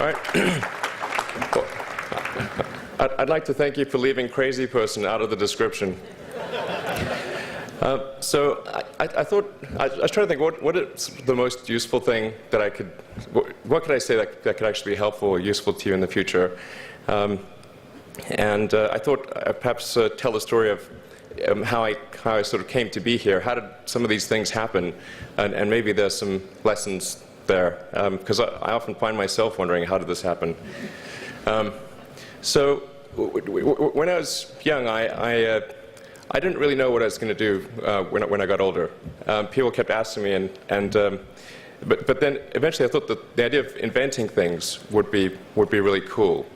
All right. Well, I'd like to thank you for leaving crazy person out of the description. So I thought, I was trying to think, what is the most useful thing that I could, what could I say that could actually be helpful or useful to you in the future? I thought I'd perhaps tell the story of how I sort of came to be here. How did some of these things happen? And maybe there's some lessons there, because I often find myself wondering, how did this happen? So when I was young, I didn't really know what I was going to do when I got older. People kept asking me, but then eventually I thought that the idea of inventing things would be really cool.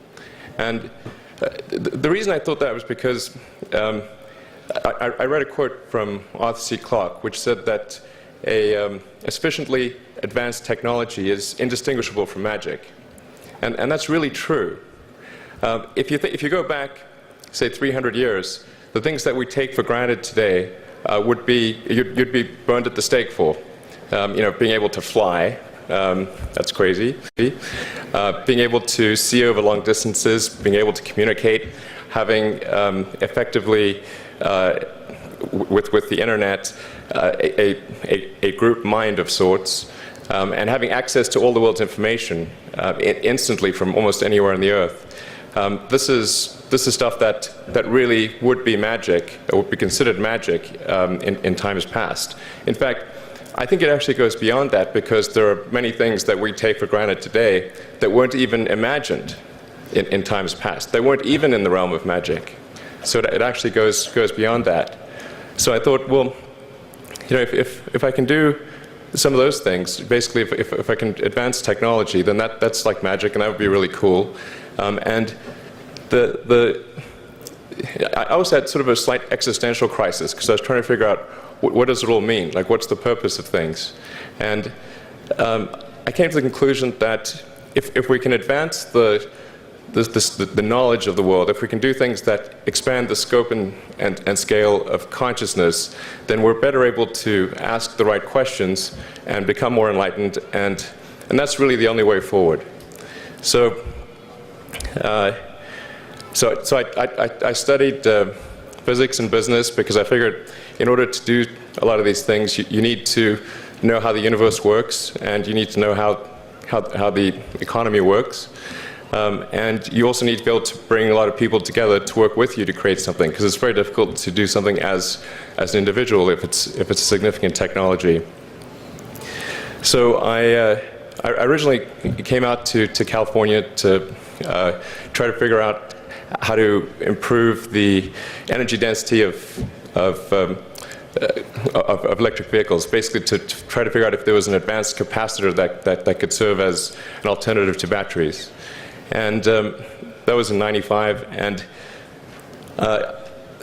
And the reason I thought that was because I read a quote from Arthur C. Clarke, which said that a sufficiently advanced technology is indistinguishable from magic, and that's really true. If you go back, say, 300 years, the things that we take for granted today would be you'd be burned at the stake for. Being able to fly, that's crazy. Being able to see over long distances, being able to communicate, having effectively with the internet a group mind of sorts, and having access to all the world's information instantly from almost anywhere on the earth. This is stuff that really would be magic, or would be considered magic in times past. In fact, I think it actually goes beyond that, because there are many things that we take for granted today that weren't even imagined in times past. They weren't even in the realm of magic. So it actually goes beyond that. So I thought, well, if I can do some of those things, basically if I can advance technology, then that's like magic, and that would be really cool. And I also had sort of a slight existential crisis, because I was trying to figure out what does it all mean? Like, what's the purpose of things? And I came to the conclusion that if we can advance the knowledge of the world, if we can do things that expand the scope and scale of consciousness, then we're better able to ask the right questions and become more enlightened, and that's really the only way forward. So I studied physics and business, because I figured in order to do a lot of these things, you need to know how the universe works, and you need to know how the economy works. And you also need to be able to bring a lot of people together to work with you to create something, because it's very difficult to do something as an individual if it's a significant technology. So I originally came out to California to try to figure out how to improve the energy density of electric vehicles, basically to try to figure out if there was an advanced capacitor that could serve as an alternative to batteries. And that was in '95, and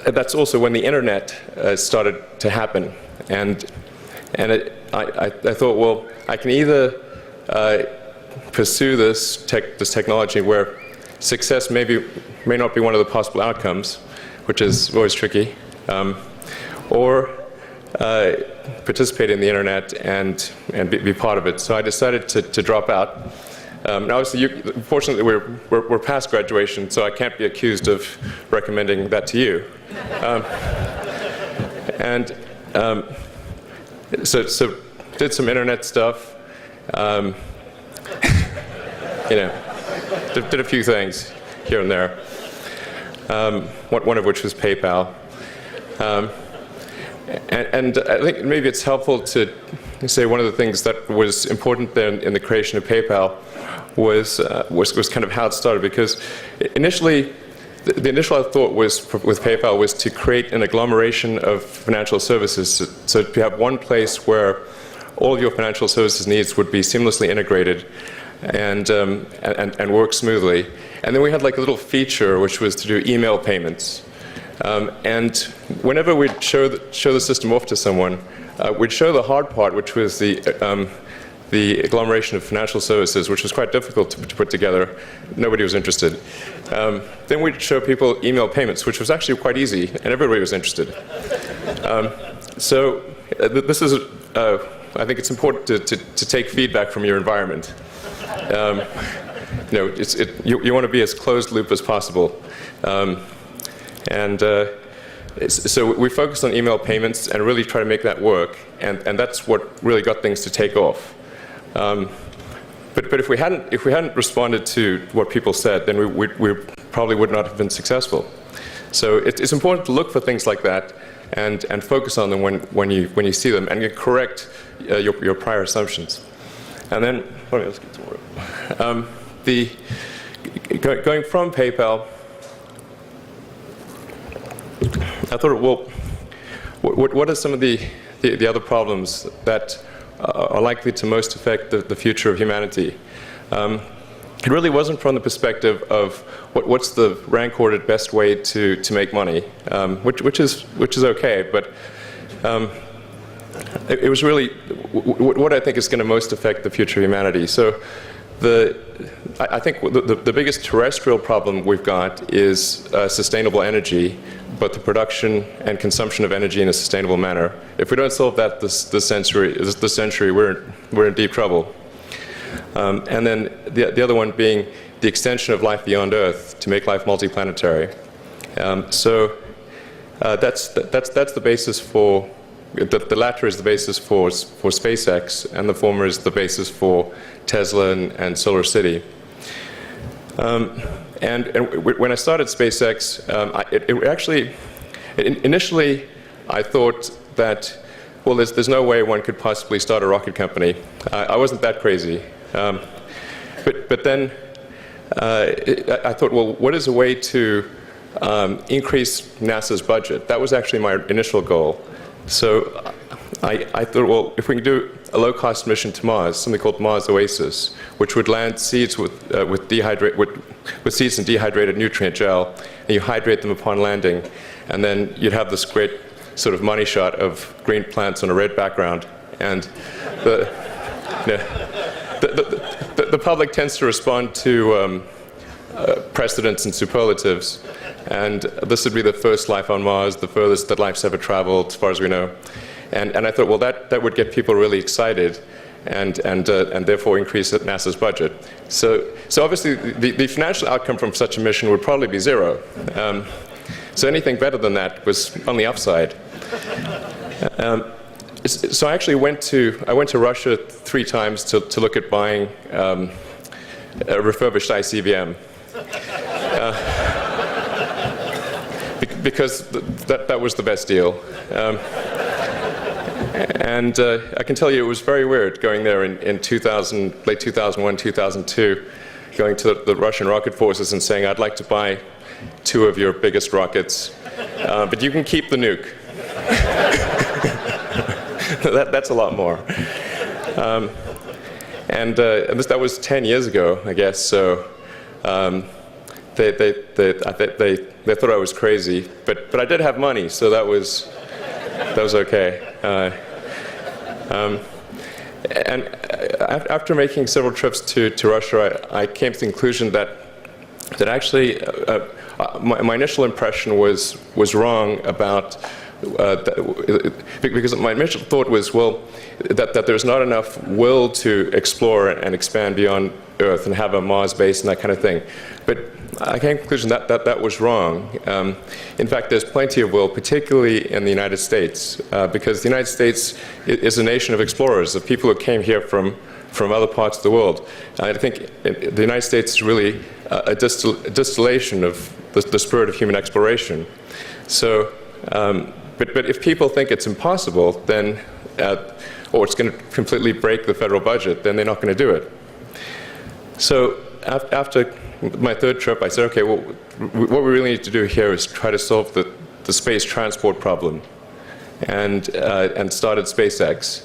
that's also when the internet started to happen. And I thought, well, I can either pursue this technology where success may not be one of the possible outcomes, which is always tricky, or participate in the internet and be part of it. So I decided to drop out. Now, obviously, fortunately, we're past graduation, so I can't be accused of recommending that to you. So did some internet stuff. Did a few things here and there. One of which was PayPal. And I think maybe it's helpful to say one of the things that was important then in the creation of PayPal was kind of how it started, because initially, the initial thought with PayPal was to create an agglomeration of financial services, so to have one place where all of your financial services needs would be seamlessly integrated and work smoothly. And then we had like a little feature which was to do email payments. And whenever we'd show the system off to someone, we'd show the hard part, which was the agglomeration of financial services, which was quite difficult to put together. Nobody was interested. Then we'd show people email payments, which was actually quite easy, and everybody was interested. So this is, I think it's important to take feedback from your environment. you want to be as closed loop as possible. So we focused on email payments and really try to make that work, and that's what really got things to take off. But if we hadn't responded to what people said, then we probably would not have been successful. So it's important to look for things like that and focus on them when you see them, and you correct your prior assumptions. And then let's get some more. Going from PayPal, I thought, well, what are some of the other problems that are likely to most affect the future of humanity? It really wasn't from the perspective of what's the rank-ordered best way to make money, which is okay, but it was really what I think is going to most affect the future of humanity. So I think the biggest terrestrial problem we've got is sustainable energy, but the production and consumption of energy in a sustainable manner. If we don't solve that this century, we're in deep trouble. And then the other one being the extension of life beyond Earth to make life multiplanetary. So that's the basis for the latter is the basis for SpaceX, and the former is the basis for Tesla and Solar City. And when I started SpaceX, initially I thought that, well, there's no way one could possibly start a rocket company. I wasn't that crazy. But then I thought, well, what is a way to increase NASA's budget? That was actually my initial goal. So I thought, well, if we can do a low-cost mission to Mars, something called Mars Oasis, which would land seeds with seeds and dehydrated nutrient gel, and you hydrate them upon landing, and then you'd have this great sort of money shot of green plants on a red background, and the public tends to respond to precedents and superlatives, and this would be the first life on Mars, the furthest that life's ever traveled, as far as we know. And I thought, well, that would get people really excited, and therefore increase NASA's budget. So obviously, the financial outcome from such a mission would probably be zero. So anything better than that was on the upside. So I actually went to Russia 3 times to look at buying a refurbished ICBM. Because that was the best deal. And I can tell you it was very weird going there in late 2001, 2002, going to the Russian rocket forces and saying, I'd like to buy 2 of your biggest rockets, but you can keep the nuke. That's a lot more. And that was 10 years ago, I guess, so they thought I was crazy, but I did have money, so that was okay. And after making several trips to Russia, I came to the conclusion that actually my initial impression was wrong about because my initial thought was, well, that there's not enough will to explore and expand beyond Earth and have a Mars base and that kind of thing. But I came to the conclusion that was wrong. In fact, there's plenty of will, particularly in the United States, because the United States is a nation of explorers, of people who came here from other parts of the world. I think the United States is really a distillation of the spirit of human exploration. So, but if people think it's impossible, then, or it's going to completely break the federal budget, then they're not going to do it. So after my 3rd trip, I said, okay, well, what we really need to do here is try to solve the space transport problem, and started SpaceX.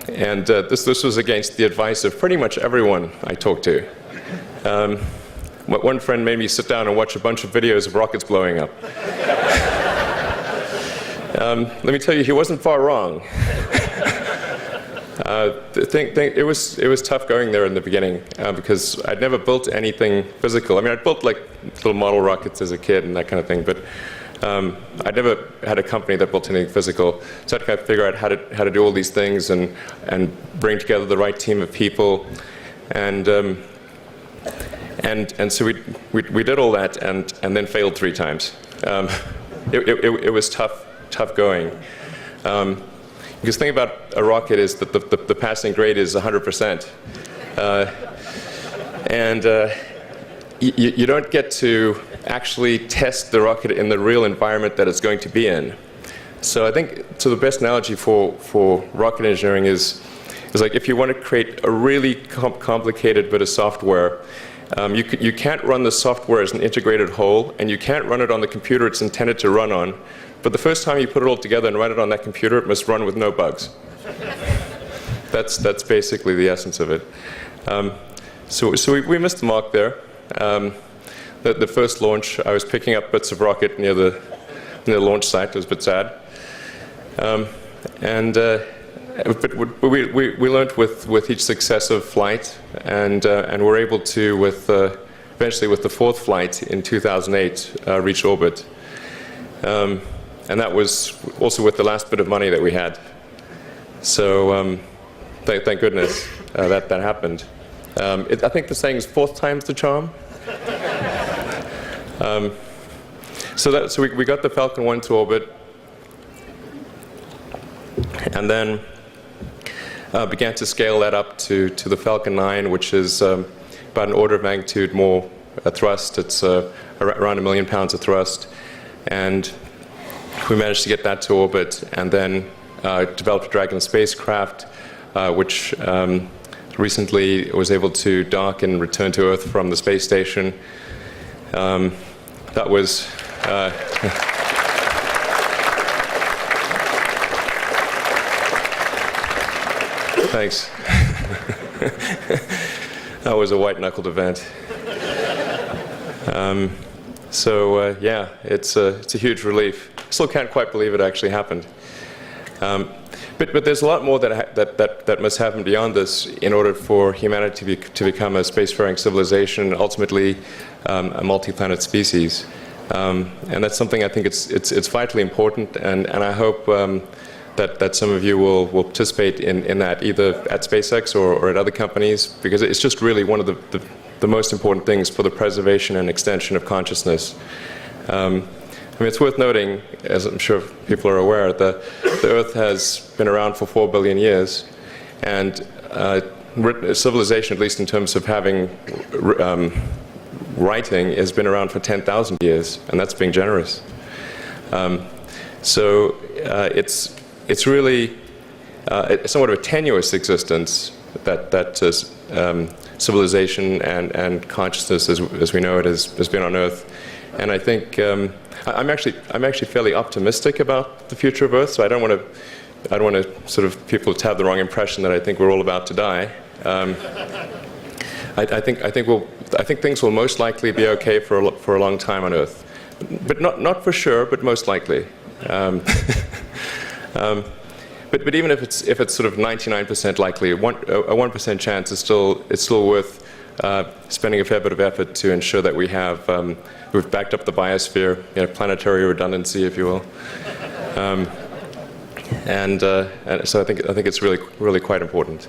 This was against the advice of pretty much everyone I talked to. One friend made me sit down and watch a bunch of videos of rockets blowing up. Let me tell you, he wasn't far wrong. It was tough going there in the beginning because I'd never built anything physical. I mean, I'd built like little model rockets as a kid and that kind of thing, but I'd never had a company that built anything physical. So I had to kind of figure out how to do all these things and bring together the right team of people. And And so we did all that and then failed 3 times. It was tough going. Because the thing about a rocket is that the passing grade is 100%. You don't get to actually test the rocket in the real environment that it's going to be in. So I think the best analogy for rocket engineering is like if you want to create a really complicated bit of software, you can't run the software as an integrated whole, and you can't run it on the computer it's intended to run on. But the first time you put it all together and run it on that computer, it must run with no bugs. That's basically the essence of it. So we missed the mark there. The first launch, I was picking up bits of rocket near the launch site. It was a bit sad. But we learned with each successive flight, and were able to, eventually with the 4th flight in 2008, reach orbit. And that was also with the last bit of money that we had. So thank goodness that happened. I think the saying is 4th time's the charm. So we got the Falcon 1 to orbit, and then began to scale that up to the Falcon 9, which is about an order of magnitude more thrust. It's around 1 million pounds of thrust. And we managed to get that to orbit, and then developed a Dragon spacecraft, which recently was able to dock and return to Earth from the space station. That was thanks. That was a white-knuckled event. Yeah, it's a huge relief. Still can't quite believe it actually happened. But there's a lot more that must happen beyond this in order for humanity to become a spacefaring civilization, ultimately a multi-planet species. And that's something I think it's vitally important, and I hope that some of you will participate in that, either at SpaceX or at other companies, because it's just really one of the most important things for the preservation and extension of consciousness. I mean, it's worth noting, as I'm sure people are aware, the Earth has been around for 4 billion years, and civilization, at least in terms of having writing, has been around for 10,000 years, and that's being generous. It's really somewhat of a tenuous existence that civilization and consciousness, as we know it, has been on Earth. And I think I'm actually fairly optimistic about the future of Earth. So I don't want to sort of people to have the wrong impression that I think we're all about to die. I think things will most likely be okay for a long time on Earth, but not for sure, but most likely. But even if it's sort of 99% likely, a 1% chance is still worth spending a fair bit of effort to ensure that we've backed up the biosphere, planetary redundancy, if you will. And so I think it's really quite important.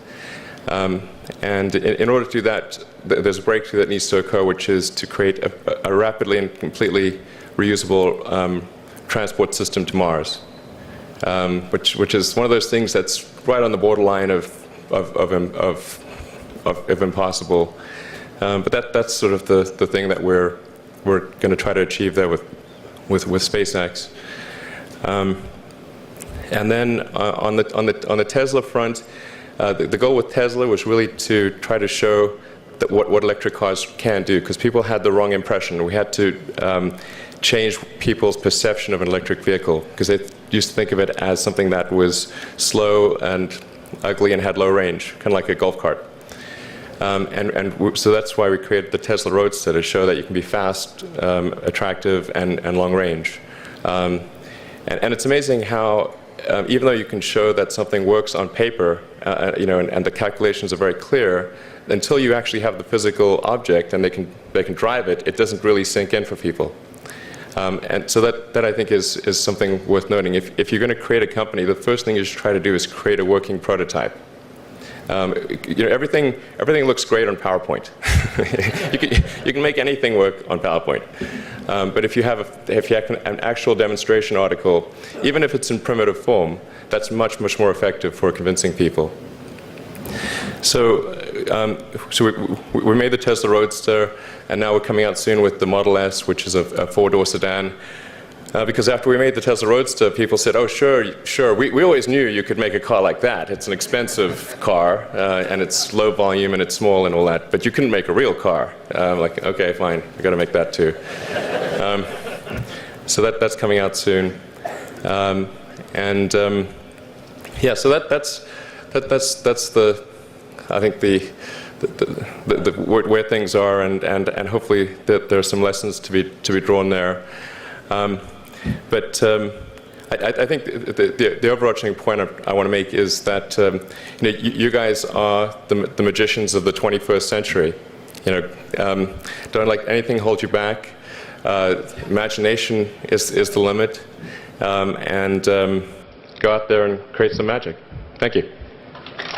And in order to do that, there's a breakthrough that needs to occur, which is to create a rapidly and completely reusable transport system to Mars, which is one of those things that's right on the borderline of impossible. But that's sort of the thing that we're going to try to achieve there with SpaceX. And then on the Tesla front, the goal with Tesla was really to try to show that what electric cars can do, because people had the wrong impression. We had to change people's perception of an electric vehicle, because they used to think of it as something that was slow and ugly and had low range, kind of like a golf cart. So that's why we created the Tesla Roadster, to show that you can be fast, attractive, and long range. And it's amazing how, even though you can show that something works on paper, and the calculations are very clear, until you actually have the physical object and they can drive it, it doesn't really sink in for people. And so that I think is something worth noting. If you're going to create a company, the first thing you should try to do is create a working prototype. Everything looks great on PowerPoint. you can make anything work on PowerPoint. But if you have an actual demonstration article, even if it's in primitive form, that's much more effective for convincing people. So we made the Tesla Roadster, and now we're coming out soon with the Model S, which is a four-door sedan. Because after we made the Tesla Roadster, people said, oh, sure, we always knew you could make a car like that. It's an expensive car, and it's low volume, and it's small and all that, but you couldn't make a real car. Like, okay, fine, we've got to make that too. So that's coming out soon. Yeah, so that's the, I think where things are, and hopefully there are some lessons to be drawn there. But I think the overarching point I want to make is that you guys are the magicians of the 21st century. Don't let anything hold you back. Imagination is the limit, and go out there and create some magic. Thank you.